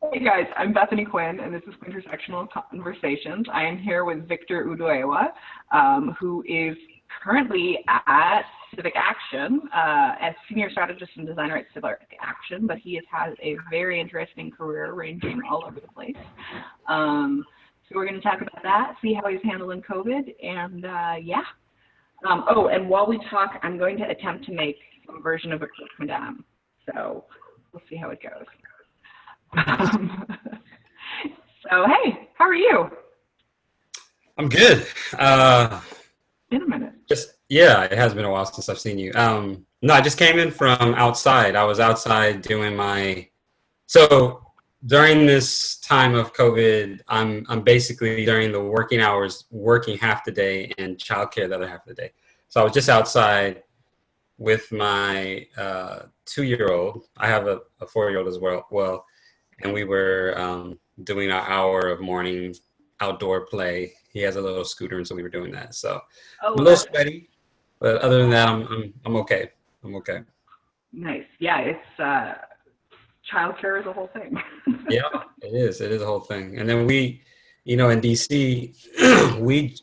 Hey guys, I'm Bethany Quinn, and this is Intersectional Conversations. I am here with Victor Udoewa, who is currently at Civic Action as Senior Strategist and Designer at Civic Action, but he has had a very interesting career ranging all over the place. So we're going to talk about that, see how he's handling COVID, and yeah. And while we talk, I'm going to attempt to make some version of a Croque Madame. So we'll see how it goes. So, hey, how are you? I'm good. In a minute. Yeah, it has been a while since I've seen you. No, I just came in from outside. I was outside doing so during this time of COVID, I'm basically during the working hours, working half the day and childcare the other half of the day. So I was just outside with my 2-year-old. I have a 4-year-old as well. And we were doing our hour of morning outdoor play. He has a little scooter, and so we were doing that. So I'm a little sweaty, but other than that, I'm okay. I'm okay. Nice. Yeah, it's childcare is a whole thing. Yeah, it is. It is a whole thing. And then we, in DC, we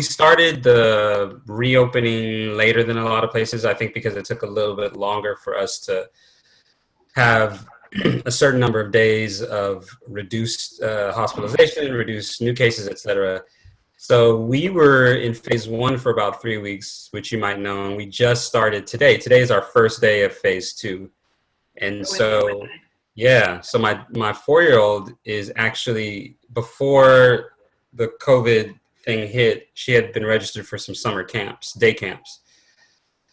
started the reopening later than a lot of places. I think because it took a little bit longer for us to have a certain number of days of reduced hospitalization, reduced new cases, etc. So we were in phase 1 for about 3 weeks, which you might know, and we just started today. Today is our first day of phase 2. And so, yeah, so my 4-year-old is actually, before the COVID thing hit, she had been registered for some summer camps, day camps.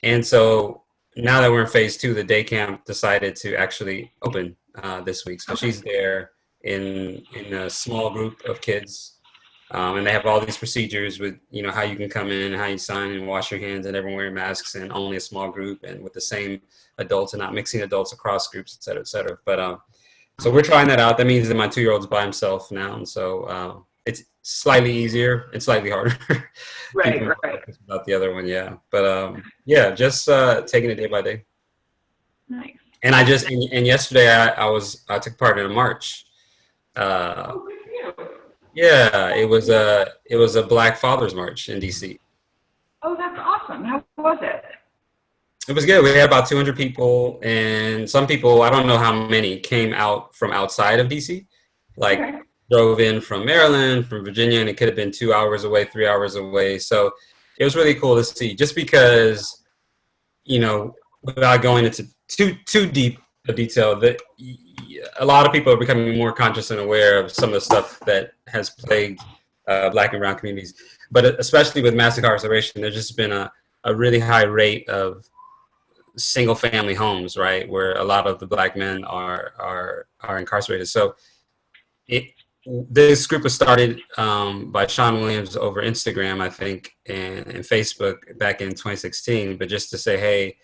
And so now that we're in phase 2, the day camp decided to actually open this week. So she's there in a small group of kids. And they have all these procedures with, how you can come in, how you sign and wash your hands, and everyone wearing masks, and only a small group and with the same adults and not mixing adults across groups, et cetera, et cetera. But so we're trying that out. That means that my 2-year-old's by himself now. And so it's slightly easier and slightly harder. Right. About the other one, yeah. But yeah, just taking it day by day. Nice. And and yesterday I took part in a march. Oh, good for you. Yeah, it was a Black Fathers March in DC. Oh, that's awesome. How was it? It was good. We had about 200 people, and some people, I don't know how many, came out from outside of DC, drove in from Maryland, from Virginia, and it could have been 2 hours away, 3 hours away. So it was really cool to see, just because, without going into too deep a detail, that a lot of people are becoming more conscious and aware of some of the stuff that has plagued Black and brown communities. But especially with mass incarceration, there's just been a really high rate of single family homes, right, where a lot of the Black men are incarcerated. So this group was started by Sean Williams over Instagram, I think, and Facebook back in 2016. But just to say, hey,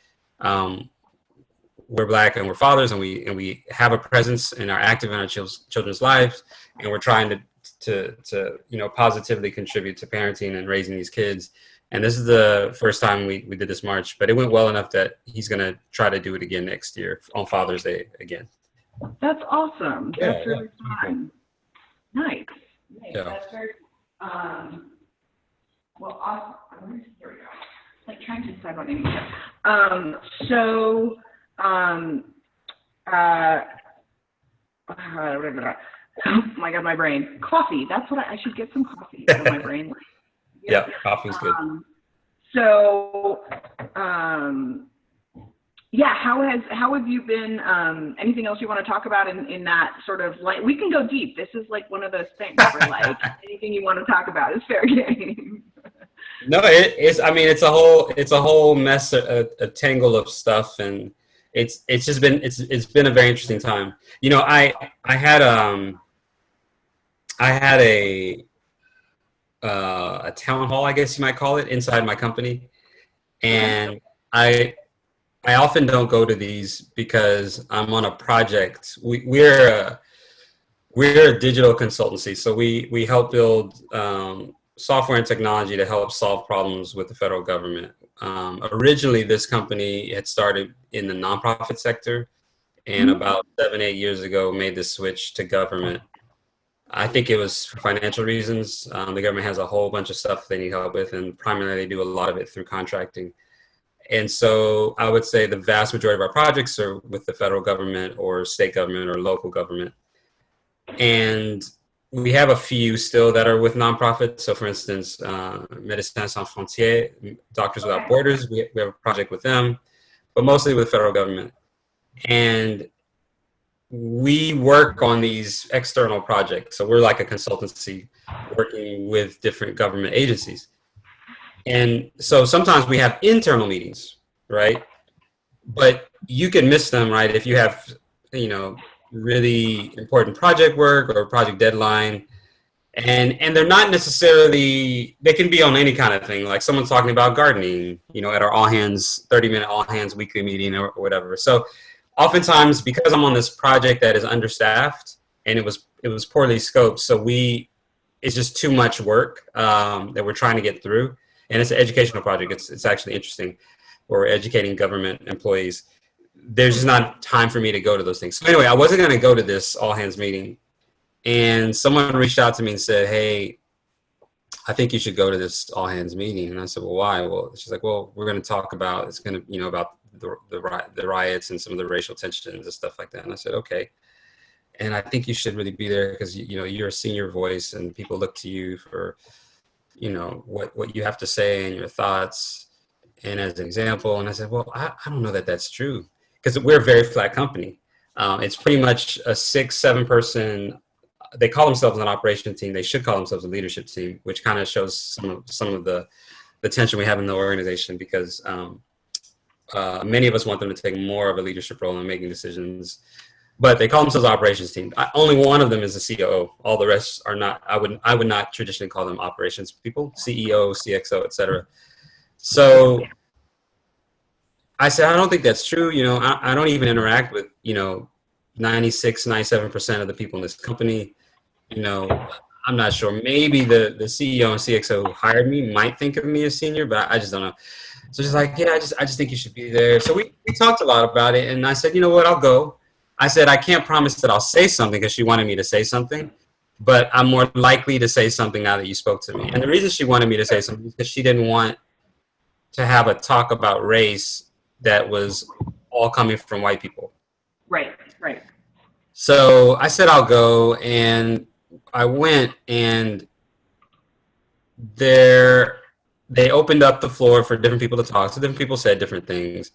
we're Black and we're fathers, and we have a presence and are active in our children's lives, and we're trying to positively contribute to parenting and raising these kids. And this is the first time we did this march, but it went well enough that he's going to try to do it again next year on Father's Day again. That's awesome. Yeah, that's really fun. Nice. Yeah. That's very, well, awesome. Here we go. Like trying to decide what I need to. Oh my God, my brain. Coffee. That's what I should get some coffee for my brain. Yeah, coffee's good. Yeah, how have you been? Anything else you want to talk about in that sort of, like, we can go deep. This is like one of those things where, like, anything you want to talk about is fair game. No, it's. I mean, it's a whole mess, a tangle of stuff, and it's been a very interesting time. I had a town hall, I guess you might call it, inside my company, and I often don't go to these because I'm on a project. We're a digital consultancy, so we help build software and technology to help solve problems with the federal government. Originally, this company had started in the nonprofit sector, and about 7, 8 years ago made the switch to government. I think it was for financial reasons. The government has a whole bunch of stuff they need help with, and primarily they do a lot of it through contracting. And so I would say the vast majority of our projects are with the federal government or state government or local government. And we have a few still that are with nonprofits. So for instance, Médecins Sans Frontières, Doctors Without Borders, we have a project with them, but mostly with federal government. And we work on these external projects. So we're like a consultancy working with different government agencies. And so sometimes we have internal meetings, right? But you can miss them, right? If you have, really important project work or project deadline. And they're not necessarily, they can be on any kind of thing. Like someone's talking about gardening, at our all hands, 30-minute all hands weekly meeting or whatever. So oftentimes, because I'm on this project that is understaffed and it was poorly scoped, so it's just too much work that we're trying to get through. And it's an educational project. It's actually interesting. We're educating government employees. There's just not time for me to go to those things. So anyway, I wasn't going to go to this all hands meeting. And someone reached out to me and said, hey, I think you should go to this all hands meeting. And I said, well, why? Well, she's like, well, we're going to talk about, it's going to, about the riots and some of the racial tensions and stuff like that. And I said, okay. And I think you should really be there because, you're a senior voice and people look to you for, what you have to say and your thoughts and as an example. And I said, well, I don't know that that's true because we're a very flat company. It's pretty much a 6-7 person. They call themselves an operation team. They should call themselves a leadership team, which kind of shows some of the tension we have in the organization because many of us want them to take more of a leadership role in making decisions. But they call themselves operations team. Only one of them is a COO. All the rest are not. I would not traditionally call them operations people. CEO, CXO, etc. So I said, I don't think that's true. I don't even interact with 96, 97% of the people in this company. I'm not sure. Maybe the CEO and CXO who hired me might think of me as senior, but I just don't know. So she's like, yeah, I just think you should be there. So we talked a lot about it, and I said, you know what, I'll go. I said, I can't promise that I'll say something because she wanted me to say something, but I'm more likely to say something now that you spoke to me. And the reason she wanted me to say something is because she didn't want to have a talk about race that was all coming from white people. Right. So I said, I'll go. And I went, and they opened up the floor for different people to talk. So different people said different things.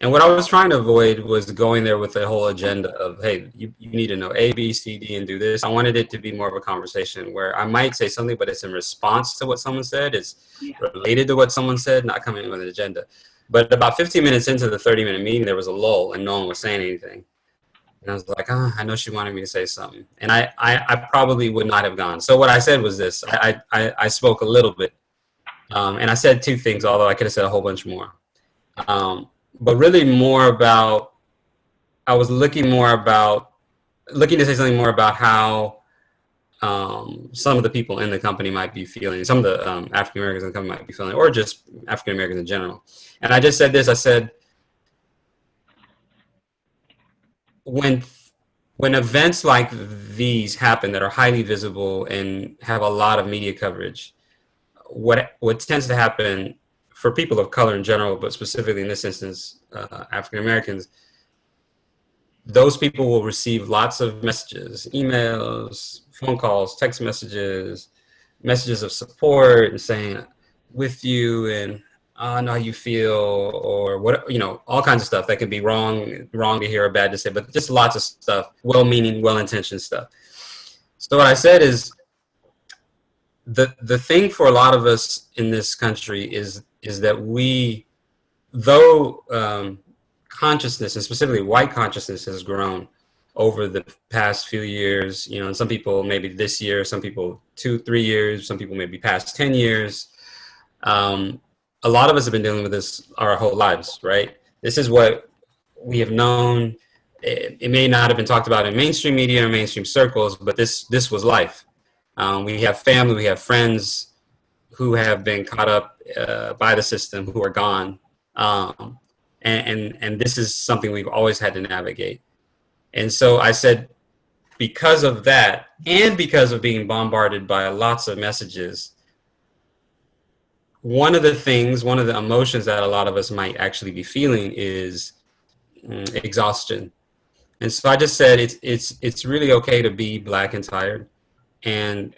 And what I was trying to avoid was going there with a whole agenda of, hey, you need to know A, B, C, D, and do this. I wanted it to be more of a conversation where I might say something, but it's in response to what someone said. It's related to what someone said, not coming in with an agenda. But about 15 minutes into the 30-minute meeting, there was a lull and no one was saying anything. And I was like, I know she wanted me to say something. And I probably would not have gone. So what I said was this. I spoke a little bit. And I said two things, although I could have said a whole bunch more. But really more about, I was looking to say something more about how some of the people in the company might be feeling, some of the African Americans in the company might be feeling, or just African Americans in general. And I just said this, I said, when events like these happen that are highly visible and have a lot of media coverage, what tends to happen for people of color in general, but specifically in this instance, African Americans, those people will receive lots of messages, emails, phone calls, text messages, messages of support and saying with you and I know how you feel, or what, all kinds of stuff that can be wrong to hear or bad to say, but just lots of stuff, well-meaning, well-intentioned stuff. So what I said is the thing for a lot of us in this country is that we, though consciousness, and specifically white consciousness, has grown over the past few years, and some people maybe this year, some people 2-3 years, some people maybe past 10 years. A lot of us have been dealing with this our whole lives, right? This is what we have known. It may not have been talked about in mainstream media or mainstream circles, but this was life. We have family, we have friends who have been caught up by the system, who are gone. And this is something we've always had to navigate. And so I said, because of that, and because of being bombarded by lots of messages, one of the emotions that a lot of us might actually be feeling is exhaustion. And so I just said it's really okay to be Black and tired, and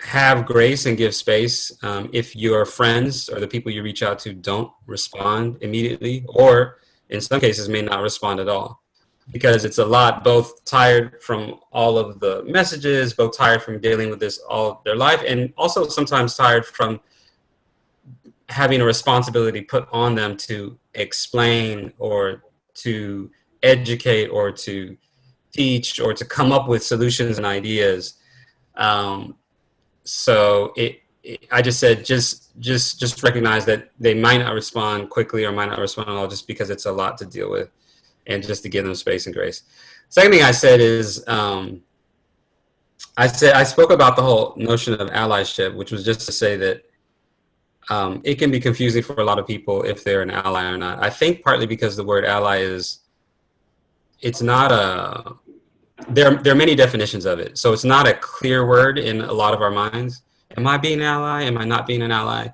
have grace and give space if your friends or the people you reach out to don't respond immediately, or in some cases may not respond at all, because it's a lot, both tired from all of the messages, both tired from dealing with this all their life, and also sometimes tired from having a responsibility put on them to explain or to educate or to teach or to come up with solutions and ideas. So I just said, just recognize that they might not respond quickly or might not respond at all, just because it's a lot to deal with, and just to give them space and grace. Second thing I said is, I spoke about the whole notion of allyship, which was just to say that it can be confusing for a lot of people if they're an ally or not. I think partly because the word ally it's not there are many definitions of it. So it's not a clear word in a lot of our minds. Am I being an ally? Am I not being an ally?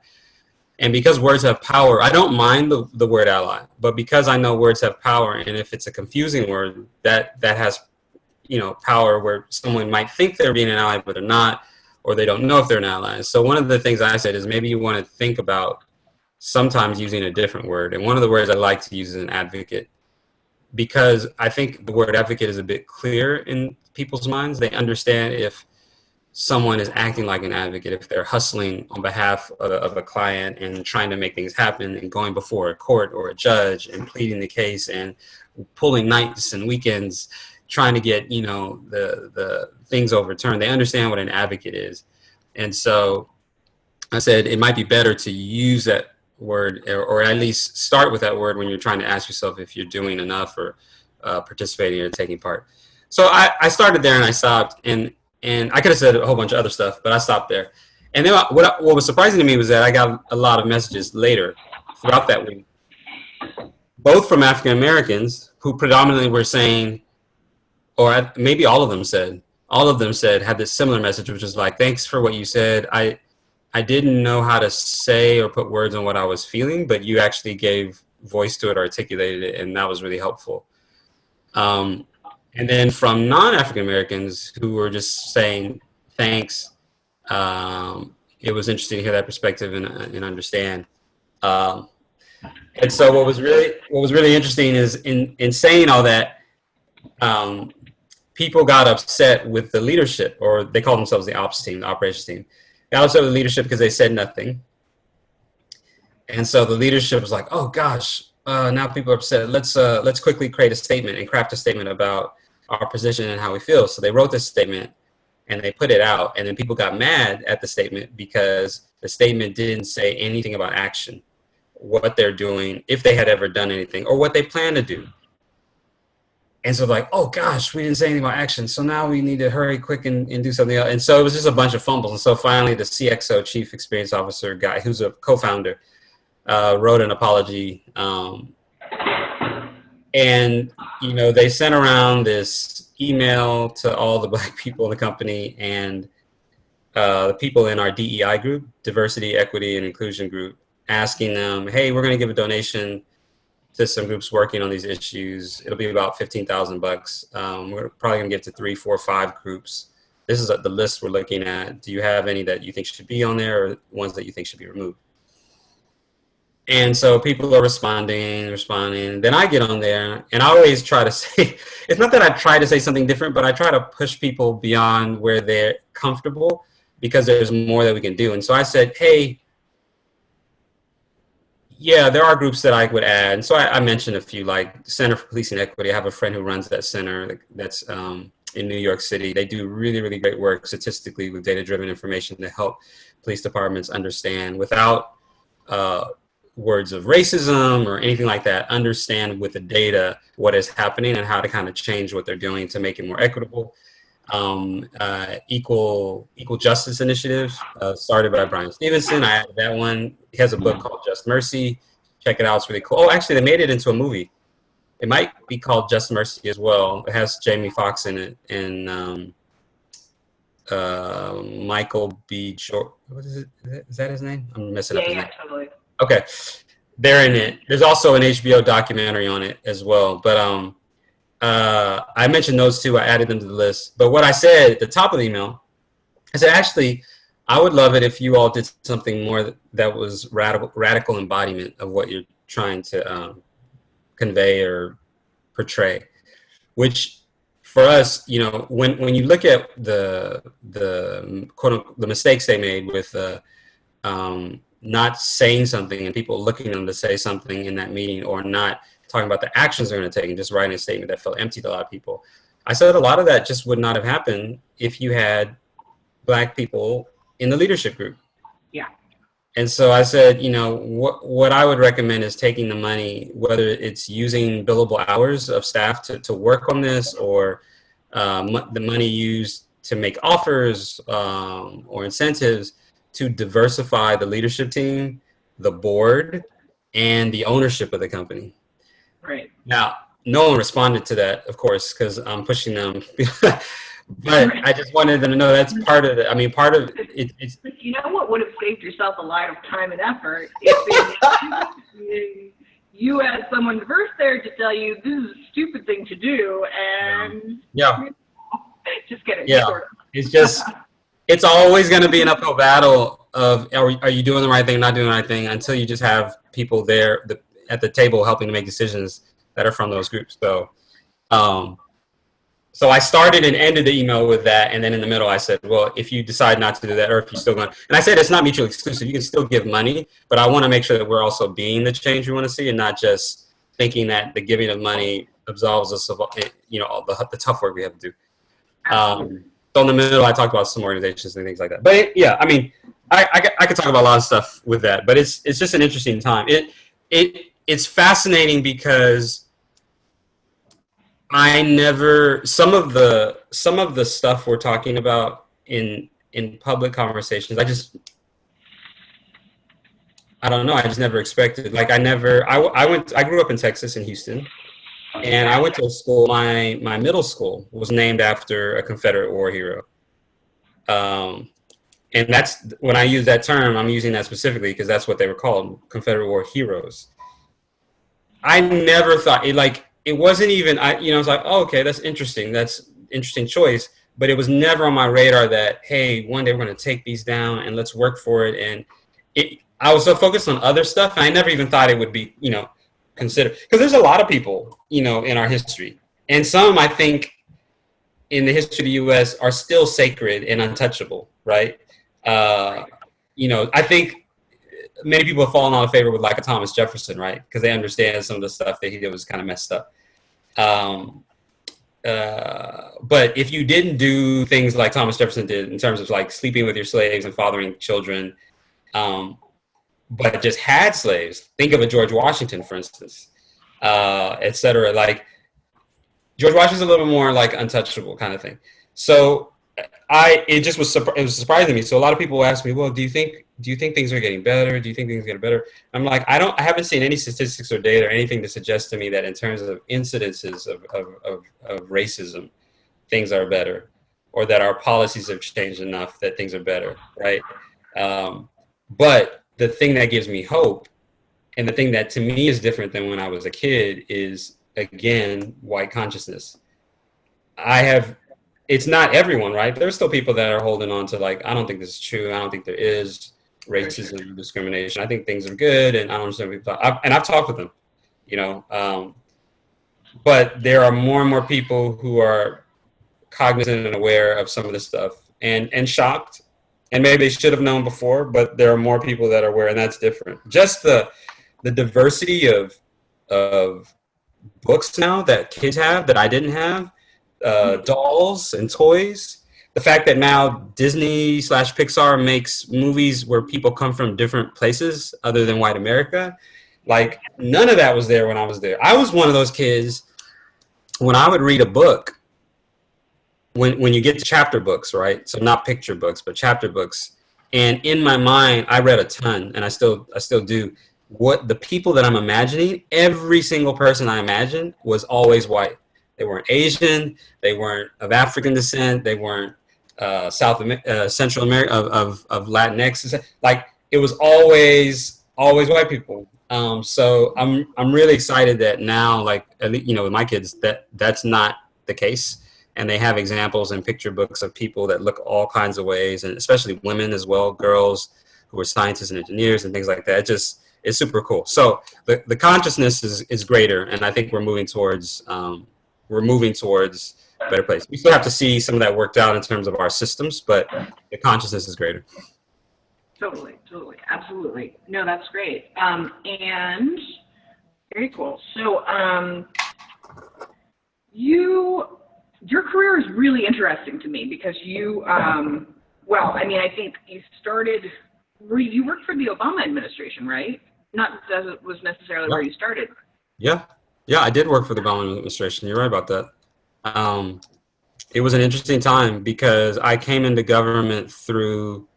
And because words have power, I don't mind the word ally, but because I know words have power, and if it's a confusing word that has, power, where someone might think they're being an ally, but they're not, or they don't know if they're an ally. So one of the things I said is maybe you want to think about sometimes using a different word. And one of the words I like to use is an advocate, because I think the word advocate is a bit clear in people's minds. They understand if someone is acting like an advocate, if they're hustling on behalf of a client and trying to make things happen and going before a court or a judge and pleading the case and pulling nights and weekends trying to get, the things overturned. They understand what an advocate is. And so I said it might be better to use that word, or at least start with that word when you're trying to ask yourself if you're doing enough or participating or taking part. So I started there and I stopped, and I could have said a whole bunch of other stuff, but I stopped there. And then what was surprising to me was that I got a lot of messages later throughout that week, both from African Americans who predominantly were saying, or maybe all of them said, had this similar message, which was like, thanks for what you said. I didn't know how to say or put words on what I was feeling, but you actually gave voice to it, articulated it, and that was really helpful. And then from non-African Americans who were just saying, thanks, it was interesting to hear that perspective and understand. And so what was really interesting is in saying all that, people got upset with the leadership, or they call themselves the ops team, the operations team. Got upset with the leadership because they said nothing. And so the leadership was like, oh gosh, now people are upset. Let's quickly create a statement and craft a statement about our position and how we feel. So they wrote this statement and they put it out, and then people got mad at the statement because the statement didn't say anything about action, what they're doing, if they had ever done anything, or what they plan to do. And so like, oh gosh, we didn't say anything about action, so now we need to hurry quick and do something else. And so it was just a bunch of fumbles. And so finally the CXO, Chief Experience Officer guy, who's a co-founder, wrote an apology. And, they sent around this email to all the Black people in the company and the people in our DEI group, Diversity, Equity, and Inclusion group, asking them, hey, we're going to give a donation to some groups working on these issues. It'll be about $15,000. We're probably going to get to 3, 4, 5 groups. This is the list we're looking at. Do you have any that you think should be on there, or ones that you think should be removed? And so people are responding. Then I get on there, and I always try to say, it's not that I try to say something different, but I try to push people beyond where they're comfortable, because there's more that we can do. And so I said, hey, yeah, there are groups that I would add. And so I mentioned a few, like Center for Policing Equity. I have a friend who runs that center that's in New York City. They do really, really great work statistically with data-driven information to help police departments understand, without words of racism or anything like that, understand with the data what is happening and how to kind of change what they're doing to make it more equitable. Equal Justice Initiative, started by Brian Stevenson. I added that one. He has a book called Just Mercy. Check it out. It's really cool. Oh, actually, they made it into a movie. It might be called Just Mercy as well. It has Jamie Foxx in it, and Michael B. Jordan. What is it? Is that his name? I'm messing up his name. Totally. Okay, they're in it. There's also an HBO documentary on it as well. But I mentioned those two. I added them to the list. But what I said at the top of the email, I said, actually, I would love it if you all did something more that was radical embodiment of what you're trying to convey or portray, which for us, you know, when you look at the quote unquote, the mistakes they made with not saying something and people looking at them to say something in that meeting, or not talking about the actions they're going to take and just writing a statement that felt empty to a lot of people. I said a lot of that just would not have happened if you had Black people in the leadership group. Yeah. And so I said, you know, what I would recommend is taking the money, whether it's using billable hours of staff to work on this, or the money used to make offers or incentives to diversify the leadership team, the board, and the ownership of the company. Right. Now, no one responded to that, of course, because I'm pushing them. But I just wanted them to know that's part of it. I mean, part of it. It's, you know what would have saved yourself a lot of time and effort if you had someone diverse there to tell you this is a stupid thing to do, and just get it. Yeah, it's just, it's always going to be an uphill battle of are you doing the right thing, not doing the right thing, until you just have people there at the table helping to make decisions that are from those groups. So I started and ended the email with that, and then in the middle I said, well, if you decide not to do that, or if you're still going, and I said it's not mutually exclusive. You can still give money, but I want to make sure that we're also being the change we want to see, and not just thinking that the giving of money absolves us of, you know, all the tough work we have to do. So in the middle I talked about some organizations and things like that. But yeah, I mean, I could talk about a lot of stuff with that, but it's just an interesting time. It's fascinating because some of the stuff we're talking about in public conversations, I don't know, I just never expected. Like I grew up in Texas, in Houston, and I went to a school, my middle school was named after a Confederate war hero. And that's, when I use that term, I'm using that specifically because that's what they were called, Confederate war heroes. I never thought it wasn't even, I was like, oh, okay, that's interesting. That's interesting choice. But it was never on my radar that, hey, one day we're going to take these down and let's work for it. And I was so focused on other stuff. And I never even thought it would be, considered. Because there's a lot of people, in our history. And some, I think, in the history of the U.S. are still sacred and untouchable, right? I think many people have fallen out of favor with like a Thomas Jefferson, right? Because they understand some of the stuff that he did was kind of messed up. But if you didn't do things like Thomas Jefferson did in terms of like sleeping with your slaves and fathering children, but just had slaves, think of a George Washington, for instance, et cetera. Like George Washington's a little more like untouchable kind of thing. So it was surprising to me. So a lot of people ask me, well, do you think things are getting better? Do you think things are getting better? I'm like, I haven't seen any statistics or data or anything to suggest to me that in terms of incidences of racism, things are better, or that our policies have changed enough that things are better, right? But the thing that gives me hope, and the thing that to me is different than when I was a kid, is, again, white consciousness. It's not everyone, right? There's still people that are holding on to like, I don't think this is true. I don't think there is racism and discrimination. I think things are good, and I don't understand people. I've talked with them, but there are more and more people who are cognizant and aware of some of this stuff, and shocked, and maybe they should have known before, but there are more people that are aware, and that's different. Just the diversity of books now that kids have that I didn't have. Dolls and toys. The fact that now Disney/Pixar makes movies where people come from different places other than white America. Like, none of that was there when I was there. I was one of those kids, when I would read a book, when you get to chapter books, right? So not picture books, but chapter books. And in my mind, I read a ton, and I still do. what the people that I'm imagining, every single person I imagined was always white. They weren't Asian. They weren't of African descent. They weren't Central America of Latinx. Like it was always white people. So I'm really excited that now, like at least, with my kids, that's not the case, and they have examples and picture books of people that look all kinds of ways, and especially women as well, girls who are scientists and engineers and things like that. It's super cool. So the consciousness is greater, and I think we're moving towards a better place. We still have to see some of that worked out in terms of our systems, but the consciousness is greater. Totally, absolutely. No, that's great. And very cool. So your career is really interesting to me because you, well, I mean, I think you worked for the Obama administration, right? Not that it was necessarily where you started. Yeah, I did work for the Obama administration. You're right about that. It was an interesting time because I came into government through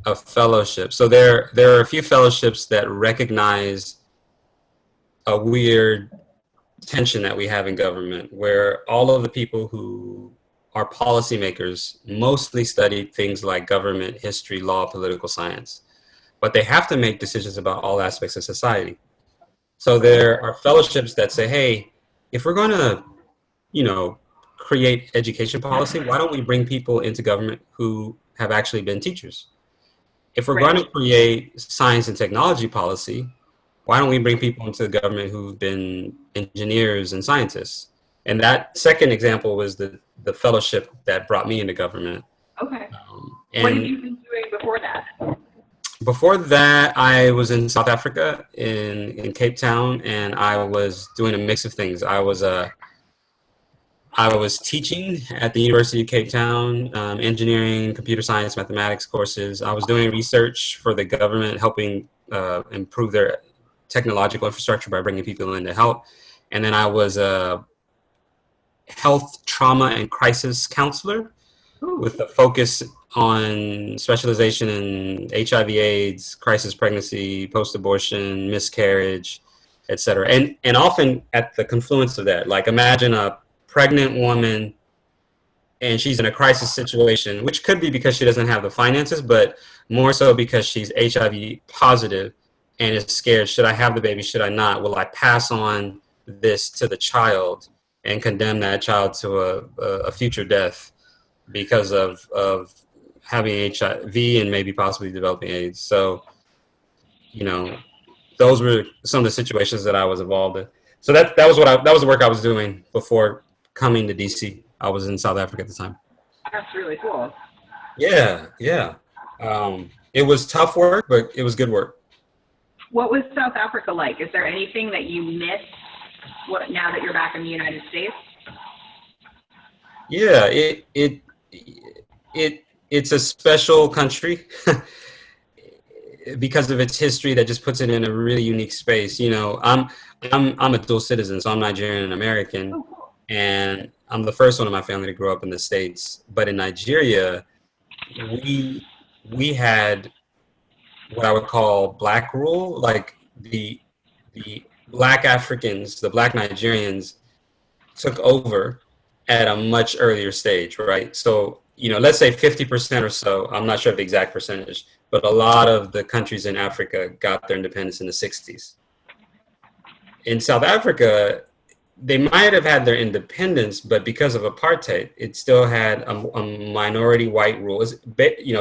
a fellowship. So there are a few fellowships that recognize a weird tension that we have in government, where all of the people who are policymakers mostly study things like government, history, law, political science, but they have to make decisions about all aspects of society. So there are fellowships that say, hey, if we're going to, create education policy, why don't we bring people into government who have actually been teachers? If we're going to create science and technology policy, why don't we bring people into the government who've been engineers and scientists? And that second example was the fellowship that brought me into government. Okay. What have you been doing before that? Before that, I was in South Africa, in Cape Town, and I was doing a mix of things. I was teaching at the University of Cape Town, engineering, computer science, mathematics courses. I was doing research for the government, helping improve their technological infrastructure by bringing people in to help. And then I was a health, trauma, and crisis counselor with a focus on specialization in HIV/AIDS, crisis pregnancy, post-abortion, miscarriage, etc. And often at the confluence of that, like imagine a pregnant woman and she's in a crisis situation, which could be because she doesn't have the finances, but more so because she's HIV positive and is scared. Should I have the baby? Should I not? Will I pass on this to the child and condemn that child to a future death because of having HIV and maybe possibly developing AIDS? So, those were some of the situations that I was involved in. So that was the work I was doing before coming to DC. I was in South Africa at the time. That's really cool. Yeah. It was tough work, but it was good work. What was South Africa like? Is there anything that you miss now that you're back in the United States? Yeah, it's a special country because of its history that just puts it in a really unique space. I'm a dual citizen, so I'm Nigerian and American. Oh, cool. And I'm the first one in my family to grow up in the States. But in Nigeria, we had what I would call black rule, like the black Africans, the black Nigerians took over at a much earlier stage, right? So, let's say 50% or so, I'm not sure of the exact percentage, but a lot of the countries in Africa got their independence in the 60s. In South Africa, they might have had their independence, but because of apartheid, it still had a minority white rule. It's,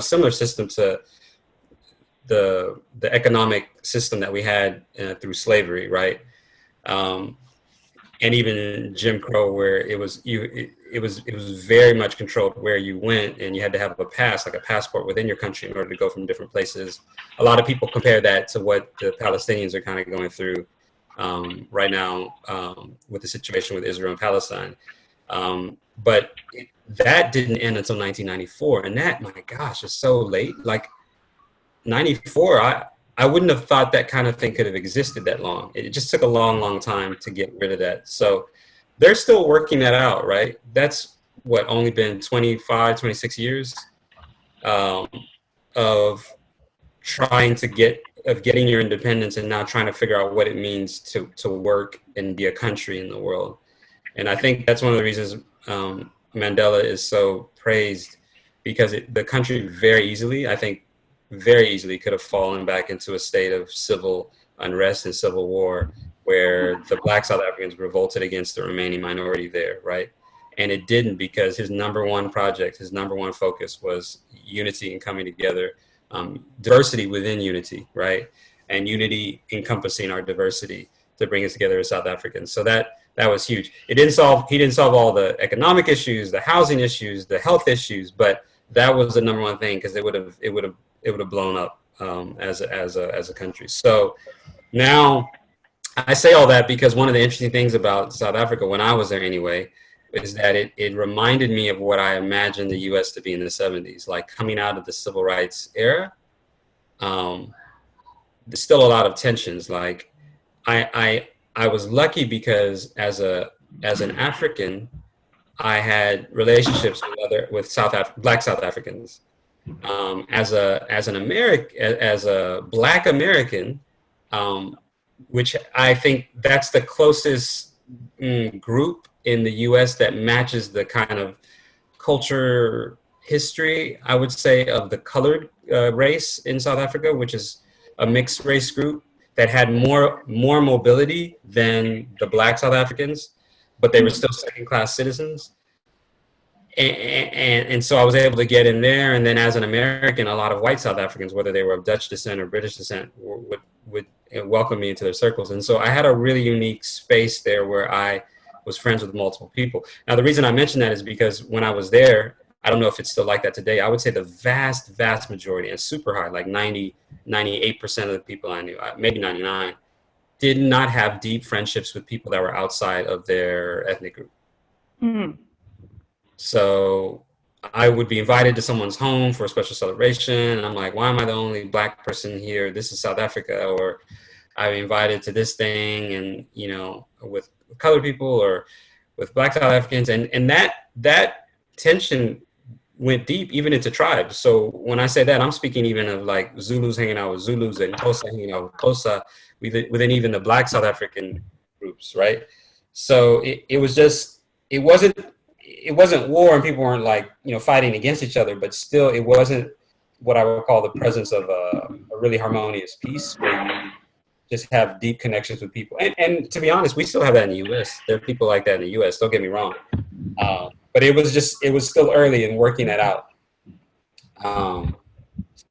similar system to the economic system that we had through slavery, right? And even Jim Crow, where it was very much controlled where you went, and you had to have a pass, like a passport within your country in order to go from different places. A lot of people compare that to what the Palestinians are kind of going through right now with the situation with Israel and Palestine. But that didn't end until 1994. And that, my gosh, is so late. Like 94, I wouldn't have thought that kind of thing could have existed that long. It just took a long, long time to get rid of that. So they're still working that out, right? That's only been 25, 26 years of trying to get of getting your independence and now trying to figure out what it means to work and be a country in the world. And I think that's one of the reasons Mandela is so praised, because the country very easily, I think, very easily could have fallen back into a state of civil unrest and civil war, where the Black South Africans revolted against the remaining minority there, right? And it didn't, because his number one project, his number one focus was unity and coming together, diversity within unity, right? And unity encompassing our diversity to bring us together as South Africans. So that was huge. He didn't solve all the economic issues, the housing issues, the health issues, but that was the number one thing, because it would have blown up as a country. So now I say all that because one of the interesting things about South Africa, when I was there anyway, is that it reminded me of what I imagined the U.S. to be in the 70s, like coming out of the civil rights era. There's still a lot of tensions. Like I was lucky because as an African, I had relationships with Black South Africans. As a Black American, which I think that's the closest group in the U.S. that matches the kind of culture history, I would say, of the colored race in South Africa, which is a mixed race group that had more mobility than the Black South Africans, but they were still second-class citizens. And so I was able to get in there. And then as an American, a lot of white South Africans, whether they were of Dutch descent or British descent, would welcome me into their circles. And so I had a really unique space there where I was friends with multiple people. Now, the reason I mention that is because when I was there, I don't know if it's still like that today, I would say the vast majority, and super high, like 98% of the people I knew, maybe 99, did not have deep friendships with people that were outside of their ethnic group. Mm-hmm. So I would be invited to someone's home for a special celebration, and I'm like, why am I the only Black person here? This is South Africa. Or I'm invited to this thing, and, you know, with colored people or with Black South Africans. And that tension went deep, even into tribes. So when I say that, I'm speaking even of like Zulus hanging out with Zulus and Xhosa hanging out with Xhosa, within even the Black South African groups, right? So it wasn't war and people weren't like, you know, fighting against each other, but still it wasn't what I would call the presence of a really harmonious peace, where you just have deep connections with people. And to be honest, we still have that in the U.S. There are people like that in the U.S., don't get me wrong. But it was still early in working that out.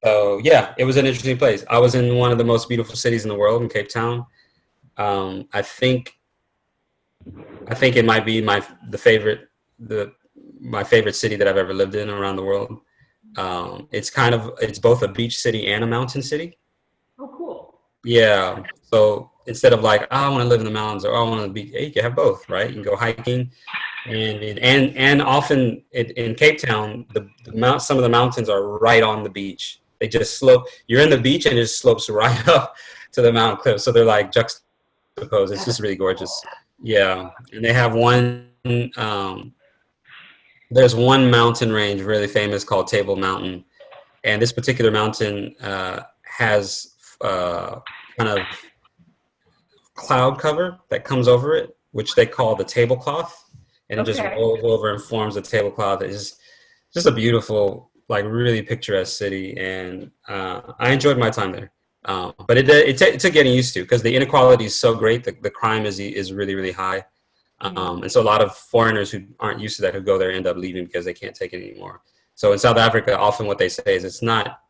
So yeah, it was an interesting place. I was in one of the most beautiful cities in the world, in Cape Town. I think it might be my favorite city that I've ever lived in around the world. It's both a beach city and a mountain city. Oh, cool. Yeah. So instead of like, I want to live in the mountains, or I want to be, you can have both, right? You can go hiking, and often in Cape Town, some of the mountains are right on the beach. They just slope. You're in the beach and it just slopes right up to the mountain cliff. So they're like juxtaposed. It's just really gorgeous. Yeah. And they have there's one mountain range really famous called Table Mountain. And this particular mountain has kind of cloud cover that comes over it, which they call the tablecloth. And it just rolls over and forms a tablecloth. It's just a beautiful, like really picturesque city. And I enjoyed my time there. But it took getting used to, because the inequality is so great. The crime is really, really high. And so a lot of foreigners who aren't used to that, who go there, end up leaving because they can't take it anymore. So in South Africa, often what they say is it's not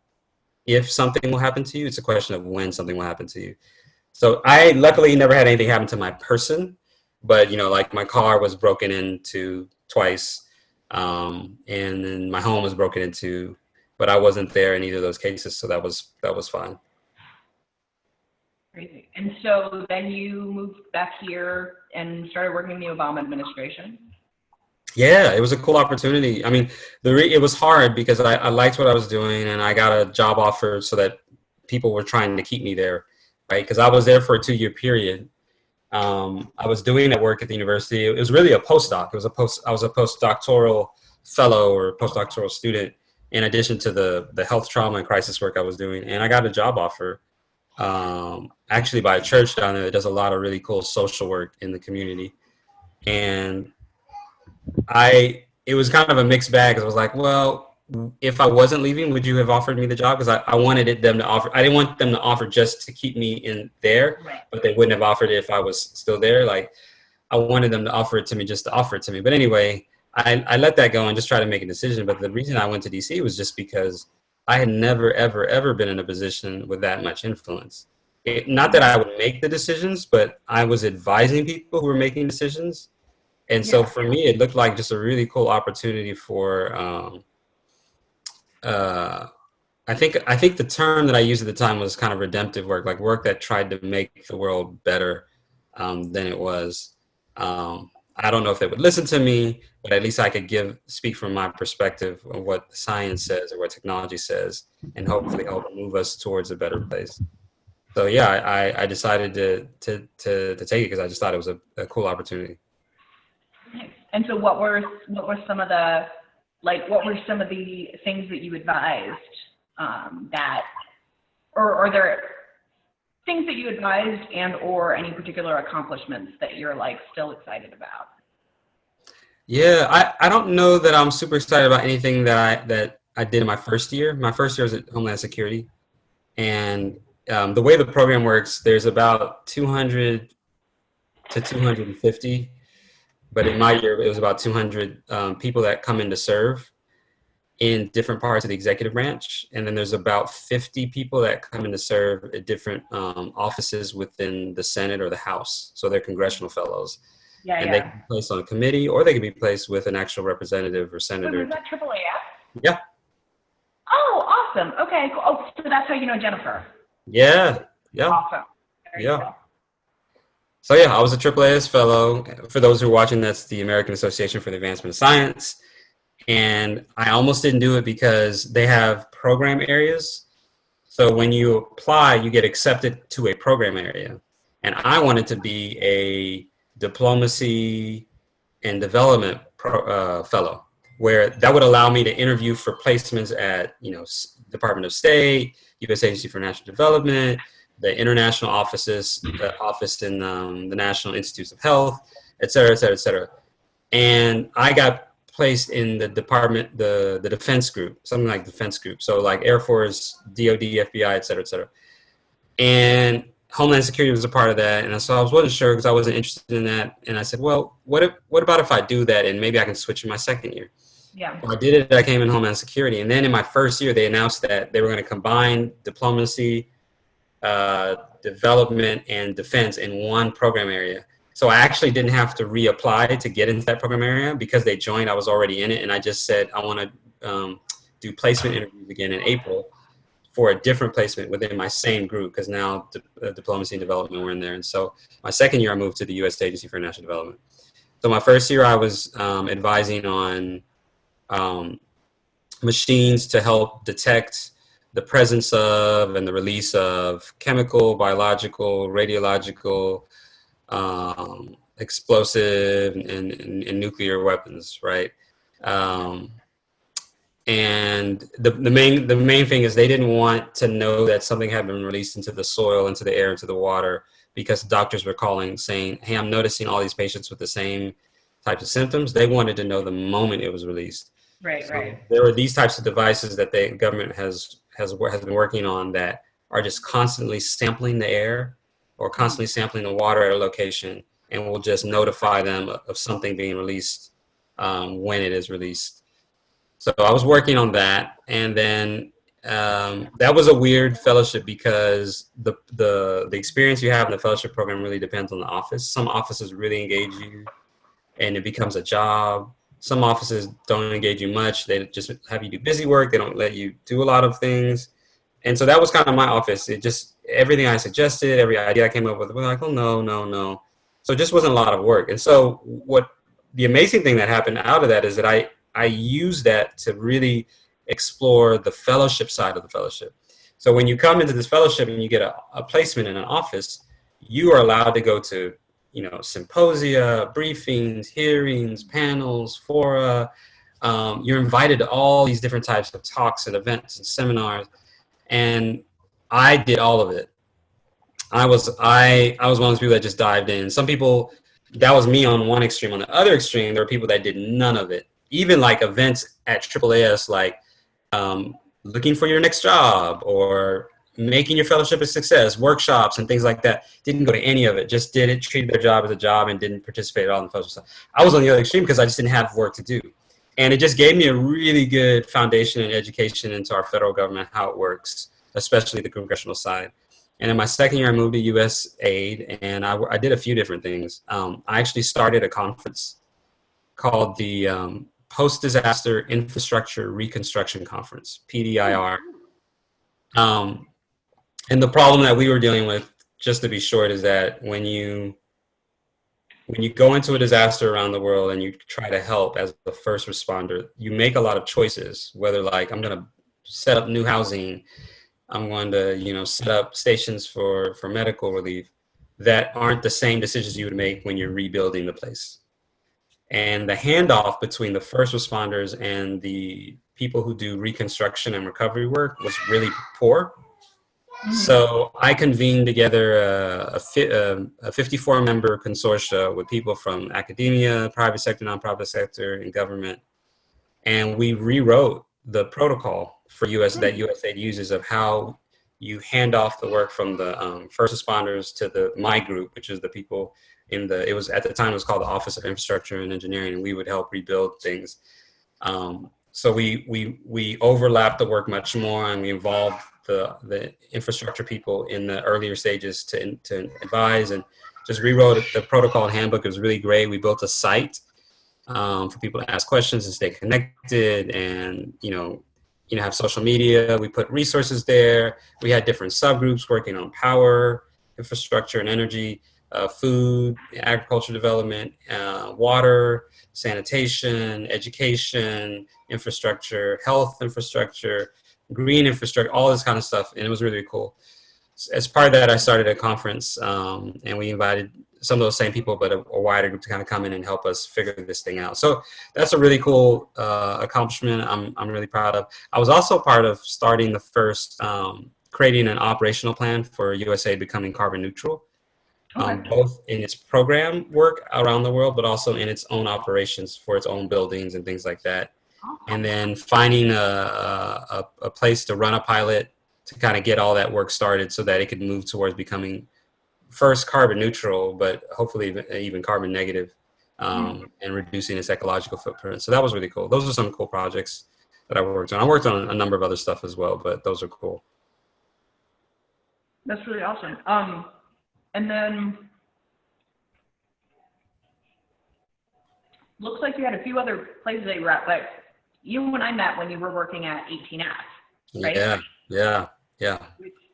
if something will happen to you, it's a question of when something will happen to you. So I luckily never had anything happen to my person, but, you know, like my car was broken into twice, and then my home was broken into, but I wasn't there in either of those cases. So that was fine. Crazy. And so then you moved back here and started working in the Obama administration? Yeah, it was a cool opportunity. I mean, it was hard because I liked what I was doing, and I got a job offer so that people were trying to keep me there, right? Because I was there for a 2-year period. I was doing that work at the university. It was really a postdoc. I was a postdoctoral fellow or postdoctoral student, in addition to the health trauma and crisis work I was doing. And I got a job offer actually by a church down there that does a lot of really cool social work in the community. And it was kind of a mixed bag, because I was like, well, if I wasn't leaving, would you have offered me the job? Because I wanted them to offer. I didn't want them to offer just to keep me in there, Right. but they wouldn't have offered it if I was still there. Like, I wanted them to offer it to me just to offer it to me. But anyway, I let that go and just try to make a decision. But the reason I went to DC was just because I had never, ever, ever been in a position with that much influence. Not that I would make the decisions, but I was advising people who were making decisions. And so for me, it looked like just a really cool opportunity for, I think the term that I used at the time was kind of redemptive work, like work that tried to make the world better than it was. I don't know if they would listen to me, but at least I could speak from my perspective of what science says or what technology says, and hopefully help move us towards a better place. So yeah, I decided to take it because I just thought it was a cool opportunity. Nice. And so what were some of the things that you advised or are there things that you advised and or any particular accomplishments that you're like still excited about? Yeah, I don't know that I'm super excited about anything that I did in my first year. My first year was at Homeland Security, and the way the program works, there's about 200 to 250, but in my year it was about 200 people that come in to serve in different parts of the executive branch, and then there's about 50 people that come in to serve at different offices within the Senate or the House. So they're congressional fellows. They can be placed on a committee, or they can be placed with an actual representative or senator. Was that AAAS? Yeah. Oh, awesome. Okay. Cool. Oh, so that's how you know Jennifer. Yeah. Awesome. So yeah, I was a AAAS fellow. For those who are watching, that's the American Association for the Advancement of Science. And I almost didn't do it because they have program areas. So when you apply, you get accepted to a program area. And I wanted to be a diplomacy and development fellow, where that would allow me to interview for placements at, Department of State, U.S. Agency for National Development, the international offices, the office in the National Institutes of Health, et cetera, et cetera, et cetera. And I got placed in the department, the defense group, something like defense group. So like Air Force, DOD, FBI, et cetera, et cetera. And Homeland Security was a part of that. And so I wasn't sure because I wasn't interested in that. And I said, well, what about if I do that and maybe I can switch in my second year? Yeah. Well, I did it. I came in Homeland Security. And then in my first year, they announced that they were going to combine diplomacy, development, and defense in one program area. So I actually didn't have to reapply to get into that program area because they joined. I was already in it. And I just said, I want to do placement interviews again in April for a different placement within my same group, because now diplomacy and development were in there. And so my second year, I moved to the U.S. Agency for National Development. So my first year, I was advising on machines to help detect the presence of and the release of chemical, biological, radiological, explosive, and nuclear weapons, right? And the main thing is they didn't want to know that something had been released into the soil, into the air, into the water, because doctors were calling saying, hey, I'm noticing all these patients with the same types of symptoms. They wanted to know the moment it was released. Right, so right. There are these types of devices that the government has been working on that are just constantly sampling the air or constantly sampling the water at a location, and will just notify them of something being released when it is released. So I was working on that, and then that was a weird fellowship because the experience you have in the fellowship program really depends on the office. Some offices really engage you, and it becomes a job. Some offices don't engage you much. They just have you do busy work. They don't let you do a lot of things. And so that was kind of my office. It just, everything I suggested, every idea I came up with, we're like, oh, no. So it just wasn't a lot of work. And so what the amazing thing that happened out of that is that I used that to really explore the fellowship side of the fellowship. So when you come into this fellowship and you get a placement in an office, you are allowed to go to, symposia, briefings, hearings, panels, fora. You're invited to all these different types of talks and events and seminars. And I did all of it. I was one of those people that just dived in. Some people, that was me on one extreme. On the other extreme, there were people that did none of it. Even like events at AAAS, like looking for your next job or making your fellowship a success, workshops and things like that. Didn't go to any of it. Just did it, treated their job as a job, and didn't participate at all in the fellowship stuff. I was on the other extreme because I just didn't have work to do. And it just gave me a really good foundation and education into our federal government, how it works, especially the congressional side. And in my second year, I moved to U.S. Aid, and I did a few different things. I actually started a conference called the Post-Disaster Infrastructure Reconstruction Conference, PDIR. And the problem that we were dealing with, just to be short, is that when you go into a disaster around the world and you try to help as a first responder, you make a lot of choices, whether like I'm going to set up new housing, I'm going to, set up stations for medical relief, that aren't the same decisions you would make when you're rebuilding the place. And the handoff between the first responders and the people who do reconstruction and recovery work was really poor. So I convened together a 54-member consortia with people from academia, private sector, nonprofit sector, and government. And we rewrote the protocol for that USAID uses of how you hand off the work from the first responders to my group, which is the people at the time it was called the Office of Infrastructure and Engineering, and we would help rebuild things. So we overlapped the work much more, and we involved the infrastructure people in the earlier stages to advise, and just rewrote the protocol and handbook. It was really great. We built a site for people to ask questions and stay connected, and have social media. We put resources there. We had different subgroups working on power, infrastructure and energy, food, agriculture development, water, sanitation, education, infrastructure, health infrastructure, green infrastructure, all this kind of stuff. And it was really, really cool. As part of that, I started a conference, and we invited some of those same people, but a wider group to kind of come in and help us figure this thing out. So that's a really cool accomplishment I'm really proud of. I was also part of starting the first, creating an operational plan for USA becoming carbon neutral, both in its program work around the world, but also in its own operations for its own buildings and things like that. And then finding a place to run a pilot to kind of get all that work started so that it could move towards becoming first carbon neutral, but hopefully even carbon negative, and reducing its ecological footprint. So that was really cool. Those are some cool projects that I worked on. I worked on a number of other stuff as well, but those are cool. That's really awesome. And then looks like you had a few other places that you were at, but you and I met when you were working at 18F, right? Yeah.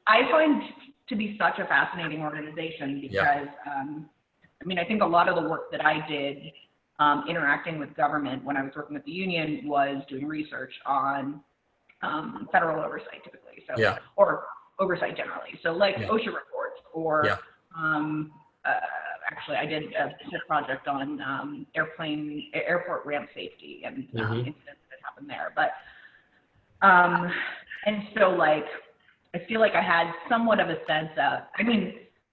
I find to be such a fascinating organization because, I think a lot of the work that I did interacting with government when I was working with the union was doing research on federal oversight typically, or oversight generally. So like OSHA reports or actually I did a whole project on airport ramp safety and incidents that happened there. But and so like I feel like I had somewhat of a sense of,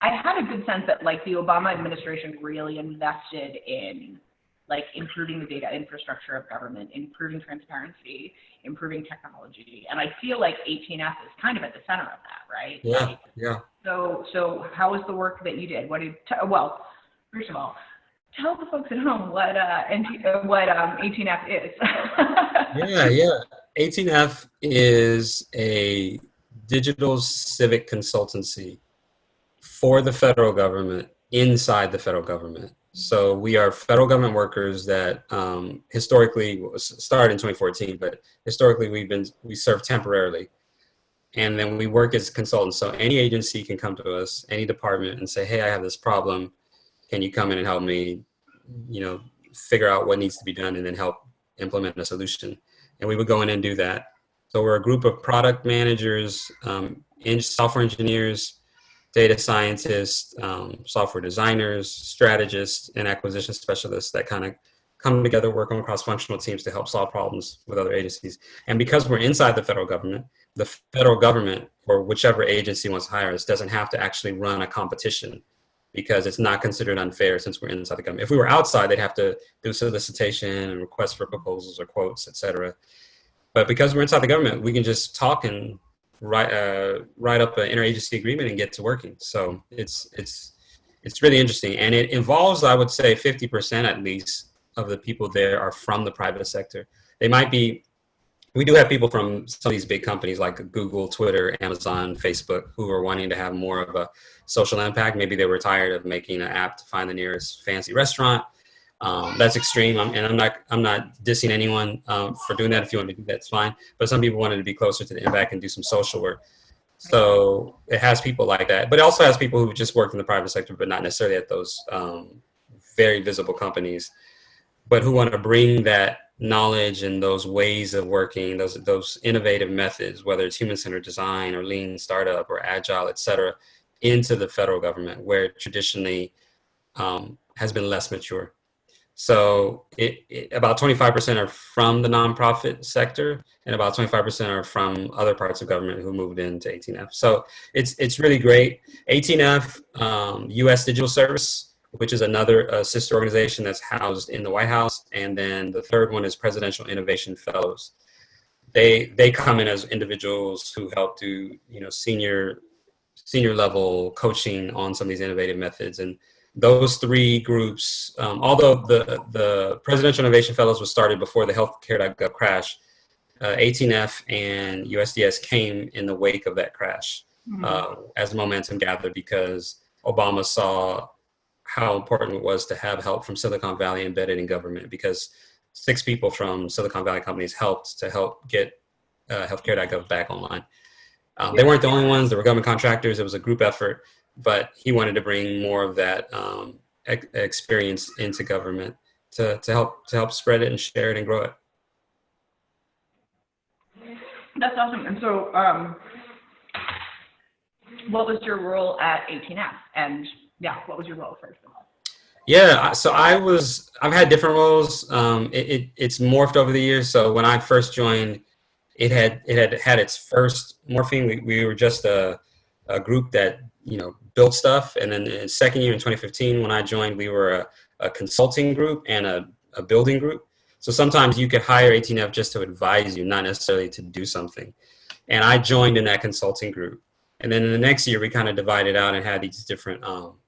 I had a good sense that like the Obama administration really invested in like improving the data infrastructure of government, improving transparency, improving technology. And I feel like 18F is kind of at the center of that, right? Yeah. So how was the work that you did? Well, first of all, tell the folks at home what 18F is. Yeah. 18F is a digital civic consultancy for the federal government inside the federal government. So we are federal government workers that historically started in 2014, but historically we serve temporarily. And then we work as consultants. So any agency can come to us, any department, and say, hey, I have this problem. Can you come in and help me, figure out what needs to be done and then help implement a solution? And we would go in and do that. So we're a group of product managers, software engineers, data scientists, software designers, strategists, and acquisition specialists that kind of come together, work on cross-functional teams to help solve problems with other agencies. And because we're inside the federal government, the federal government or whichever agency wants to hire us doesn't have to actually run a competition, because it's not considered unfair since we're inside the government. If we were outside, they'd have to do solicitation and request for proposals or quotes, etc. But because we're inside the government, we can just talk and write up an interagency agreement and get to working. So it's really interesting, and it involves, I would say, 50% at least of the people there are from the private sector. They might be. We do have people from some of these big companies like Google, Twitter, Amazon, Facebook, who are wanting to have more of a social impact. Maybe they were tired of making an app to find the nearest fancy restaurant. That's extreme, and I'm not dissing anyone for doing that. If you want to do that, it's fine. But some people wanted to be closer to the impact and do some social work. So it has people like that, but it also has people who just work in the private sector, but not necessarily at those very visible companies, but who want to bring that knowledge and those ways of working, those innovative methods, whether it's human-centered design or lean startup or agile, et cetera, into the federal government, where it traditionally has been less mature. So about 25% are from the nonprofit sector, and about 25% are from other parts of government who moved into 18F. So it's really great. 18F, U.S. Digital Service, which is another sister organization that's housed in the White House, and then the third one is Presidential Innovation Fellows. They come in as individuals who help do senior level coaching on some of these innovative methods. And those three groups, although the Presidential Innovation Fellows was started before the healthcare.gov crash, 18F and USDS came in the wake of that crash as momentum gathered, because Obama saw how important it was to have help from Silicon Valley embedded in government, because 6 people from Silicon Valley companies helped get healthcare.gov back online. They weren't the only ones. There were government contractors. It was a group effort, but he wanted to bring more of that experience into government to help spread it and share it and grow it. That's awesome. And so what was your role at 18F? And what was your role first of all? Yeah, so I've had different roles. It's morphed over the years. So when I first joined, it had its first morphing. We were just a group that built stuff, and then in the second year in 2015, when I joined, we were a consulting group and a building group. So sometimes you could hire 18F just to advise you, not necessarily to do something. And I joined in that consulting group. And then in the next year, we kind of divided out and had these different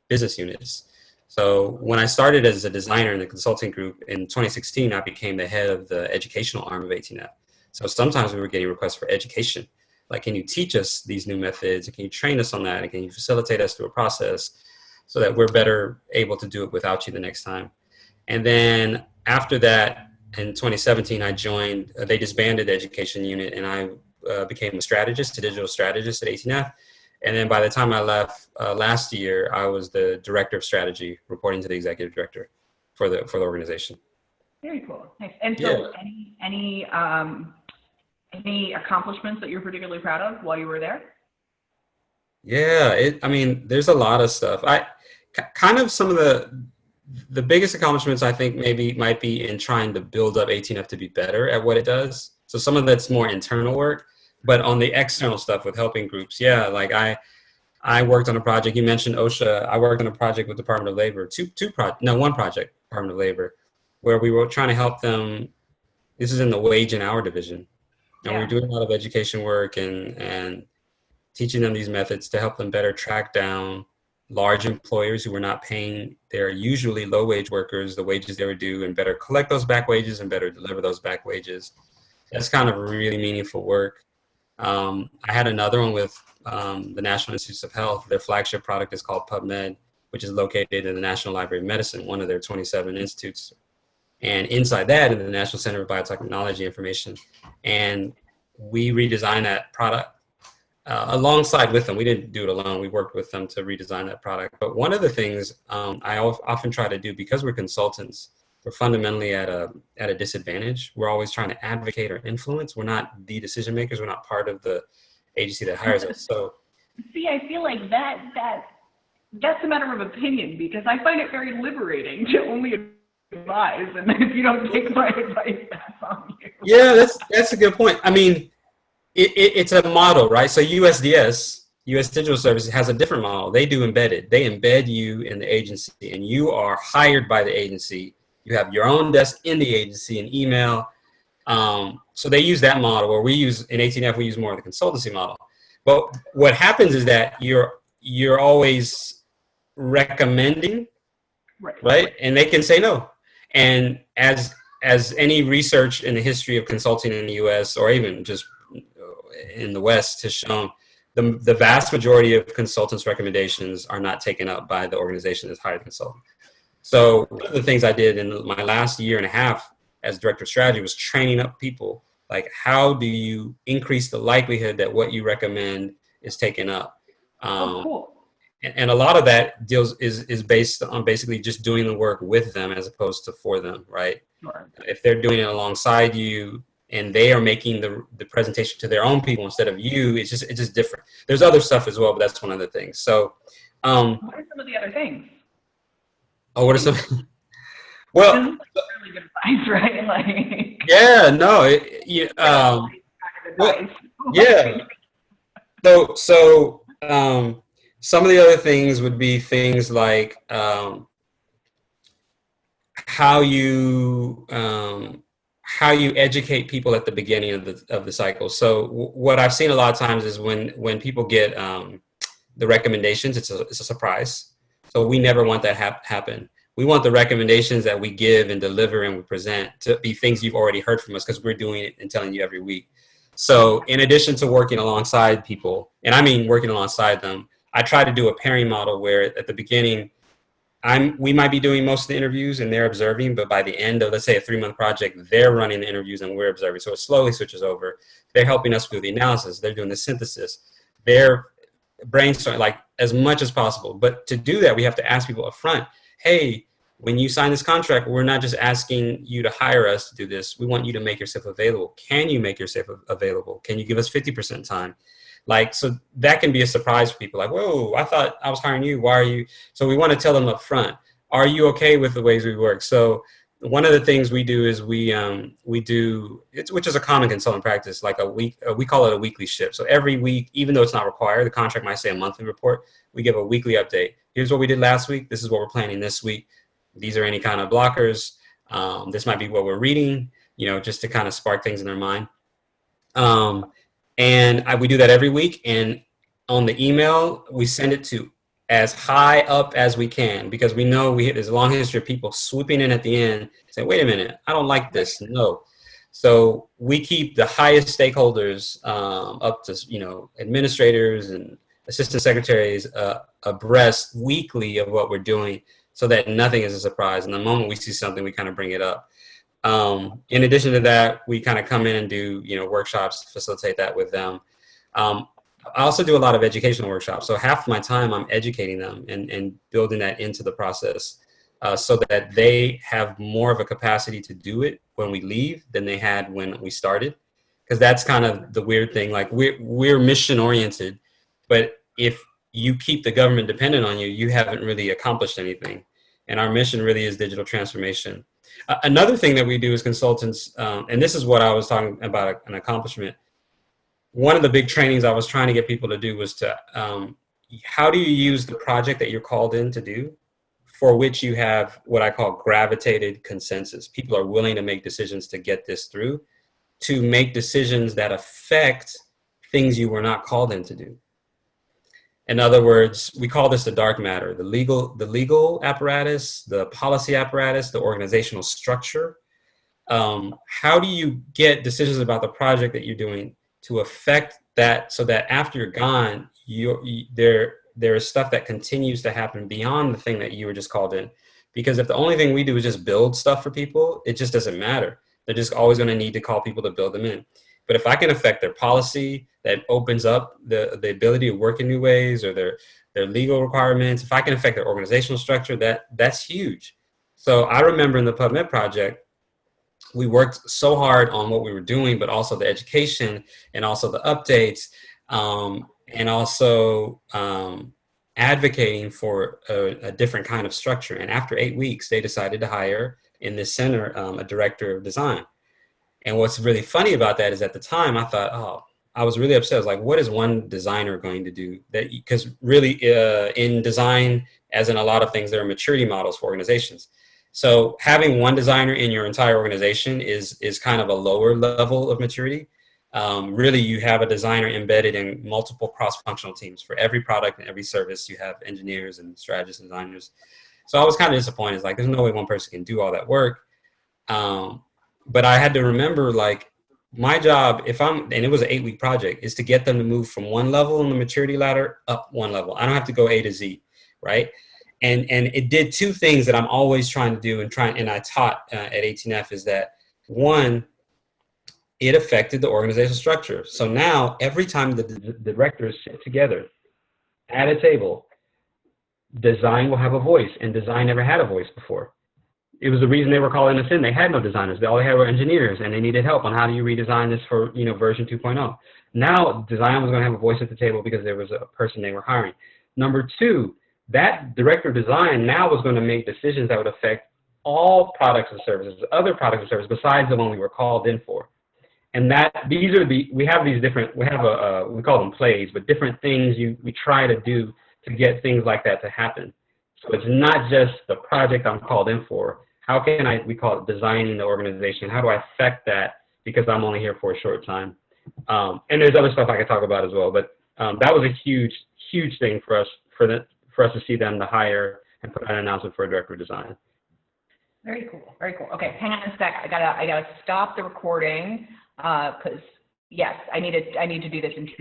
business units. So when I started as a designer in the consulting group in 2016, I became the head of the educational arm of 18F. So sometimes we were getting requests for education. Like, can you teach us these new methods? Can you train us on that? And can you facilitate us through a process so that we're better able to do it without you the next time? And then after that, in 2017, I joined, they disbanded the education unit, and I became a digital strategist at 18F. And then by the time I left last year, I was the director of strategy, reporting to the executive director for the organization. Very cool. Nice. And so any accomplishments that you're particularly proud of while you were there? Yeah, there's a lot of stuff. Kind of some of the biggest accomplishments I think might be in trying to build up 18F to be better at what it does. So some of that's more internal work, but on the external stuff with helping groups, like I worked on a project. You mentioned OSHA. I worked on a project with Department of Labor, one project, Department of Labor, where we were trying to help them. This is in the wage and hour division. And we were doing a lot of education work and teaching them these methods to help them better track down large employers who were not paying their usually low wage workers the wages they were due, and better collect those back wages and better deliver those back wages. That's kind of really meaningful work. I had another one with the National Institutes of Health. Their flagship product is called Pubmed, which is located in the National Library of Medicine, one of their 27 institutes. And inside that, in the National Center of Biotechnology Information. And we redesigned that product alongside with them. We didn't do it alone. We worked with them to redesign that product. But one of the things I often try to do, because we're consultants, we're fundamentally at a disadvantage. We're always trying to advocate or influence. We're not the decision makers. We're not part of the agency that hires us. So, see, I feel like that's a matter of opinion, because I find it very liberating to only advise, and if you don't take my advice, that's on you. Yeah, that's a good point. It's a model, right? So USDS, U.S. Digital Services, has a different model. They do embedded. They embed you in the agency, and you are hired by the agency. You have your own desk in the agency and email. So they use that model, where we use in 18F, we use more of the consultancy model. But what happens is that you're always recommending, right? And they can say no. And as any research in the history of consulting in the U.S. or even just in the West has shown, the vast majority of consultants' recommendations are not taken up by the organization that's hired the consultant. So one of the things I did in my last year and a half as director of strategy was training up people. Like, how do you increase the likelihood that what you recommend is taken up? Cool. And a lot of that is based on basically just doing the work with them as opposed to for them, right? Sure. If they're doing it alongside you and they are making the presentation to their own people instead of you, it's just different. There's other stuff as well, but that's one of the things. So, what are some of the other things? Oh, what are some? Well, really good advice, right? Like, yeah, no, well, yeah. So, some of the other things would be things like how you educate people at the beginning of the cycle. So what I've seen a lot of times is when people get the recommendations, it's a surprise. So we never want that happen. We want the recommendations that we give and deliver and we present to be things you've already heard from us, because we're doing it and telling you every week. So in addition to working alongside people, and I mean working alongside them, I try to do a pairing model where at the beginning, we might be doing most of the interviews and they're observing, but by the end of, let's say, a 3-month project, they're running the interviews and we're observing. So it slowly switches over. They're helping us do the analysis. They're doing the synthesis. They're brainstorming, like, as much as possible. But to do that, we have to ask people up front, hey, when you sign this contract, we're not just asking you to hire us to do this. We want you to make yourself available. Can you make yourself available? Can you give us 50% time? Like, so that can be a surprise for people. Like, whoa, I thought I was hiring you. Why are you? So we want to tell them up front, are you okay with the ways we work? So one of the things we do is we do, which is a common consultant practice, like we call it a weekly shift. So every week, even though it's not required, the contract might say a monthly report, we give a weekly update. Here's what we did last week. This is what we're planning this week. These are any kind of blockers. This might be what we're reading, just to kind of spark things in their mind. And we do that every week. And on the email, we send it to as high up as we can, because we know there's a long history of people swooping in at the end, saying, wait a minute, I don't like this. No. So we keep the highest stakeholders up to, administrators and assistant secretaries abreast weekly of what we're doing, so that nothing is a surprise. And the moment we see something, we kind of bring it up. In addition to that, we kind of come in and do, workshops to facilitate that with them. I also do a lot of educational workshops. So half my time I'm educating them and building that into the process so that they have more of a capacity to do it when we leave than they had when we started. Because that's kind of the weird thing. Like, we're mission oriented, but if you keep the government dependent on you, you haven't really accomplished anything. And our mission really is digital transformation. Another thing that we do as consultants, and this is what I was talking about, an accomplishment. One of the big trainings I was trying to get people to do was to, how do you use the project that you're called in to do, for which you have what I call gravitated consensus. People are willing to make decisions to get this through, to make decisions that affect things you were not called in to do. In other words, we call this the dark matter, the legal apparatus, the policy apparatus, the organizational structure. How do you get decisions about the project that you're doing to affect that, so that after you're gone, there is stuff that continues to happen beyond the thing that you were just called in? Because if the only thing we do is just build stuff for people, it just doesn't matter. They're just always going to need to call people to build them in. But if I can affect their policy, that opens up the ability to work in new ways, or their legal requirements, if I can affect their organizational structure, that's huge. So I remember in the Pubmed project, we worked so hard on what we were doing, but also the education and also the updates, and also advocating for a different kind of structure. And after 8 weeks, they decided to hire in this center a director of design. And what's really funny about that is, at the time I thought, oh, I was really upset. I was like, what is one designer going to do? That because really in design, as in a lot of things, there are maturity models for organizations. So having one designer in your entire organization is kind of a lower level of maturity. Really, you have a designer embedded in multiple cross-functional teams. For every product and every service, you have engineers and strategists and designers. So I was kind of disappointed. It's like, there's no way one person can do all that work. But I had to remember, like, my job, and it was an 8-week project, is to get them to move from one level on the maturity ladder up one level. I don't have to go A to Z, right? And it did two things that I'm always trying to do and I taught at 18F is that, one, it affected the organizational structure. So now every time the directors sit together at a table, design will have a voice, and design never had a voice before. It was the reason they were calling us in. They had no designers. All they had were engineers, and they needed help on how do you redesign this for, version 2.0. Now design was going to have a voice at the table because there was a person they were hiring. Number two, that director of design now was going to make decisions that would affect all products and services, other products and services besides the one we were called in for. And we have these different, we call them plays, but different things we try to do to get things like that to happen. So it's not just the project I'm called in for. How can we call it designing the organization? How do I affect that because I'm only here for a short time? And there's other stuff I could talk about as well, but that was a huge, huge thing for us to see them to hire and put out an announcement for a director of design. Very cool, very cool. Okay, hang on a sec. I gotta stop the recording because yes, I need to do this in 2